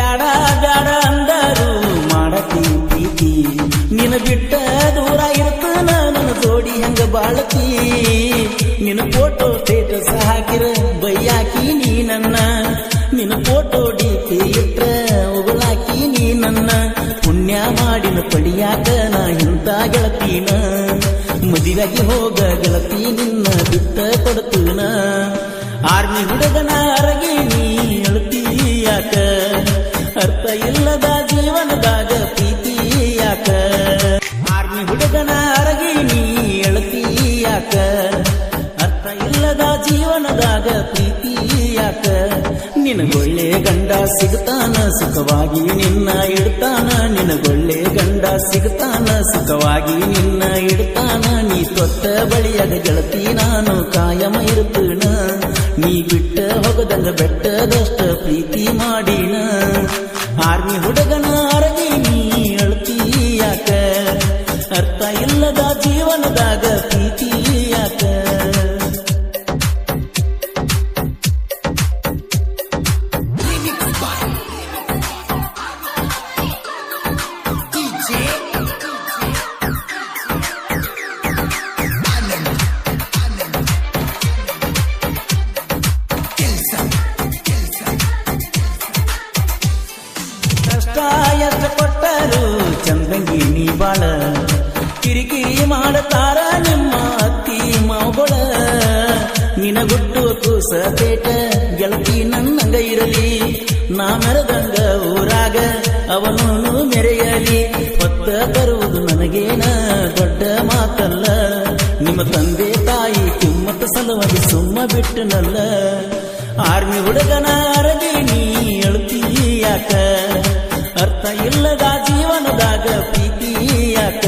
ಬ್ಯಾಡ ಬ್ಯಾಡ ಅಂದರು ಮಾಡತಿ ಪ್ರೀತಿ ನಿನ ಬಿಟ್ಟ ದೂರ ಇರ್ತನ ನನ್ನ ಜೋಡಿ ಹಂಗ ಬಾಳತಿ ನಿನ್ನ ಫೋಟೋ ಸ್ಟೇಟಸ್ ಹಾಕಿರ ಬೈಯಾಕಿ ನೀ ನನ್ನ ನಿನ್ನ ಫೋಟೋ ಡಿಪಿ ಇಟ್ರ ಉಗುಳಾಕಿ ನೀ ನನ್ನ ಪುಣ್ಯ ಮಾಡಿನ ಪಡಿಯಾಕ ನಾ ಇಂತ ಗೆಳತೀನ ಮದುವೆಗೆ ಹೋಗ ಗೆಳತಿ ನಿನ್ನ ಬಿಟ್ಟ ಕೊಡ್ತೀನ ಆರ್ಮಿ ಹುಡುಗನ ಅರಗಿ ನೀ ಅಳತಿ ಯಾಕ ಅರ್ಥ ಇಲ್ಲದ ಜೀವನದಾಗ ಪ್ರೀತಿ ಯಾಕ ಆರ್ಮಿ ಹುಡುಗನ ಅರಗಿ ನೀ ಅಳತಿ ಯಾಕ ಅರ್ಥ ಇಲ್ಲದ ಜೀವನದಾಗ ಪ್ರೀತಿ ಯಾಕ ನಿನಗೊಳ್ಳೆ ಗಂಡ ಸಿಗ್ತಾನ ಸುಖವಾಗಿ ನಿನ್ನ ಇಡ್ತಾನ ನಿನಗೊಳ್ಳೆ ಗಂಡ ಸಿಗ್ತಾನ ಸುಖವಾಗಿ ನಿನ್ನ ಇಡ್ತಾನ ನೀ ತೊಟ್ಟ ಬಳಿಯಾಗ ಗೆಳತಿ ನಾನು ಕಾಯಮ ಇರ್ತನ ನೀ ಬಿಟ್ಟ ಹೋಗದಂಗ ಬೆಟ್ಟದಷ್ಟ ಪ್ರೀತಿ ಮಾಡಿನ ಆರ್ಮಿ ಹುಡುಗನ ಅರಗಿ ನೀ ಅಳ್ತಿ ಯಾಕ ಅರ್ಥ ಇಲ್ಲದ ಜೀವನದಾಗ ಪ್ರೀತಿ ಯಾಕ ಎಷ್ಟು ಕೊಟ್ಟರು ಚಂದಂಗಿ ನೀ ಬಾಳ ಕಿರಿಕಿರಿ ಮಾಡತಾರ ನಿಮ್ಮ ಅತ್ತಿ ಮಾವುಗಳ ನಿನಗುಟ್ಟು ಕೂಸ ಪೇಟ ಗೆಳತಿ ನನ್ನಂಗ ಇರಲಿ ನಾ ಮೆರೆದಂಗ ಊರಾಗ ಅವನು ಮೆರೆಯಲಿ ಹೊತ್ತ ತರುವುದು ನನಗೇನ ದೊಡ್ಡ ಮಾತಲ್ಲ ನಿಮ್ಮ ತಂದೆ ತಾಯಿ ಕಿಮ್ಮತ್ತ ಸಲುವಾಗಿ ಸುಮ್ಮ ಬಿಟ್ಟನಲ್ಲ ಆರ್ಮಿ ಹುಡುಗನ ಅರಗಿ ನೀ ಅಳ್ತಿ ಯಾಕ ಅರ್ಥ ಇಲ್ಲದ ಜೀವನದಾಗ ಪ್ರೀತಿ ಯಾಕ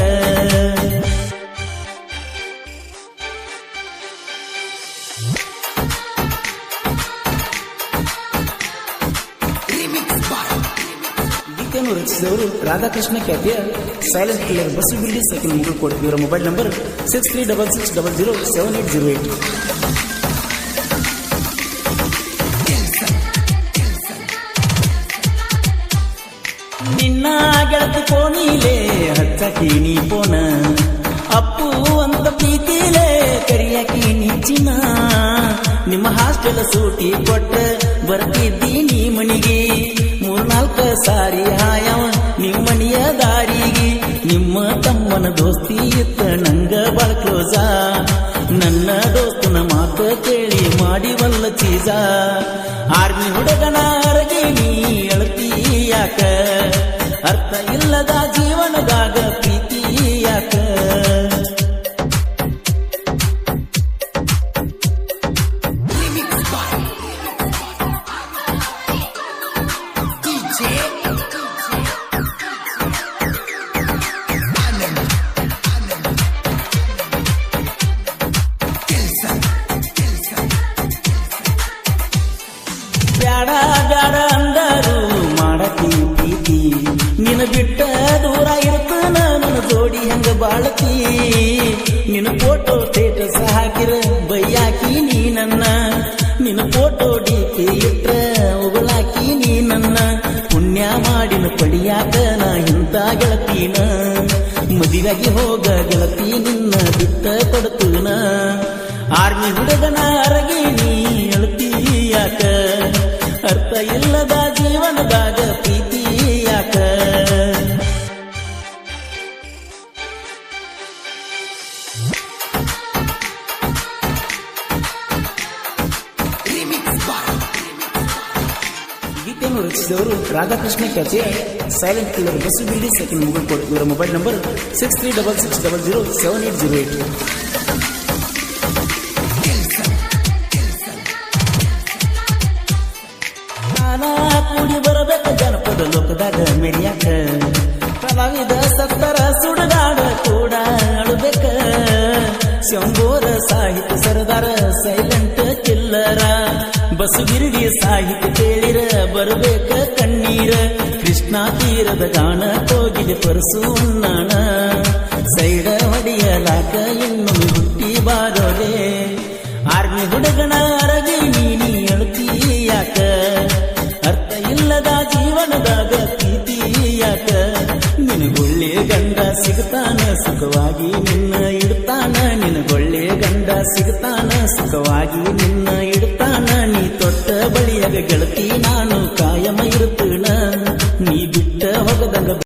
ಗೀತೆಯನ್ನು ರಚಿಸಿದವರು ರಾಧಾಕೃಷ್ಣ ಖ್ಯಾತಿಯ ಸೈಲೆಂಟ್ ಕಿಲ್ಲರ್ ಬಸು ಬಿಲ್ಡಿ ಸೆಕೆಂಡ್ ಮುಗುಳ್ಕೋಡ್ ಇವರ ಮೊಬೈಲ್ ನಂಬರ್ 6366007808 ನಿನ್ನ ಗೆಳತಿ ಕೋಣಿಲೆ ಹಚ್ಚಕಿ ನೀ ಪೋನ ಅಪ್ಪು ಅಂತ ಪ್ರೀತಿಲೆ ಕರಿಯಾಕಿ ನೀ ಚಿನ್ನ ನಿಮ್ಮ ಹಾಸ್ಟೆಲ್ ಸೂಟಿ ಕೊಟ್ಟ ಬರ್ತಿದ್ದೀನಿ ಮನಿಗೆ 3-4 ಸಾರಿ ಹಾಯವ ನಿಮ್ಮನಿಯ ದಾರಿಗೆ ನಿಮ್ಮ ತಮ್ಮನ ದೋಸ್ತಿ ಇತ್ತ ನಂಗ ಬಾಳ ಕ್ಲೋಸ ನನ್ನ ದೋಸ್ತನ ಮಾತು ಕೇಳಿ ಮಾಡಿವಲ್ಲ ಚೀಜ ಆರ್ಮಿ ಹುಡುಗನ ಅರಗಿ ನೀ ಅಳತಿ ಯಾಕ ಅರ್ಥ ಇಲ್ಲದ ಜೀವನದಾಗ ಪ್ರೀತಿ ಯಾಕ ಬ್ಯಾಡ ಬ್ಯಾಡ ಅಂದರು ಮಾಡತಿ ಪ್ರೀತಿ ನಿನ ಬಿಟ್ಟ ದೂರ ಇರ್ತನ ನನ್ನ ಜೋಡಿ ಹಂಗ ಬಾಳತಿ ನಿನ್ನ ಫೋಟೋ ಸ್ಟೇಟಸ್ ಹಾಕಿರ ಬೈಯಾಕಿ ನೀ ನನ್ನ ನಿನ್ನ ಫೋಟೋ ಡಿಪಿ ಇಟ್ರ ಉಗುಳಾಕಿ ನೀ ನನ್ನ ಪುಣ್ಯ ಮಾಡಿನ ಪಡಿಯಾಕ ನಾ ಇಂತ ಗೆಳತೀನ ಮದುವೆಗೆ ಹೋಗ ಗೆಳತಿ ನಿನ್ನ ಬಿಟ್ಟ ಕೊಡ್ತೀನ ಆರ್ಮಿ ಹುಡುಗನ ಅರಗಿ ನೀ ಅಳತಿ ಯಾಕ ಅರ್ಥ ಇಲ್ಲದ ಜೀವನದಾಗ ಪ್ರೀತಿ ಯಾಕ ಗೀತೆಯನ್ನು ರಚಿಸಿದವರು ರಾಧಾಕೃಷ್ಣ ಖ್ಯಾತಿಯ ಸೈಲೆಂಟ್ ಕಿಲ್ಲರ್ ಬಸು ಬಿಲ್ಡಿ ಸೆಕೆಂಡ್ ಮುಗುಳ್ಕೋಡ್ ಇವರ ಮೊಬೈಲ್ ನಂಬರ್ 6366007808 ಕೂಡಿ ಬರಬೇಕ ಜನಪದ ಲೋಕದಾಗ ಮೆರಿಯಾಕ ಕಲಾವಿದ ಸತ್ತರ ಸುಡಗಾಡ ಕೂಡ ಅಳಬೇಕ ಶಂಬೋರ ಸಾಹಿತ್ಯ ಸರದಾರ ಸೈಲೆಂಟ್ ಕಿಲ್ಲರ ಬಸುಗಿರಿಡಿ ಸಾಹಿತ್ಯ ಕೇಳಿರ ಬರಬೇಕ ಕಣ್ಣೀರ ಕೃಷ್ಣ ತೀರದ ಗಾನ ಕೋಗಿಲೆ ಪರಸು ಉಣ್ಣಾಣ ಸೈಡ ಹೊಡೆಯಲಾಕ ಇನ್ನೊಮ್ಮೆ ಹುಟ್ಟಿ ಬಾರೋಲೆ ಆರ್ಮಿ ಹುಡುಗನ ಅರಗಿ ನೀ ಅಳುತ್ತೀಯಾಕ ಅರ್ಥ ಇಲ್ಲದ ಜೀವನದ ಸುಖವಾಗಿ ನಿನ್ನ ಇಡ್ತಾನ ನಿನಗೊಳ್ಳೆ ಗಂಡ ಸಿಗ್ತಾನ ಸುಖವಾಗಿ ನಿನ್ನ ಇಡ್ತಾನ ನೀ ತೊಟ್ಟ ಬಳಿಯಾಗ ಗೆಳತಿ ನಾನು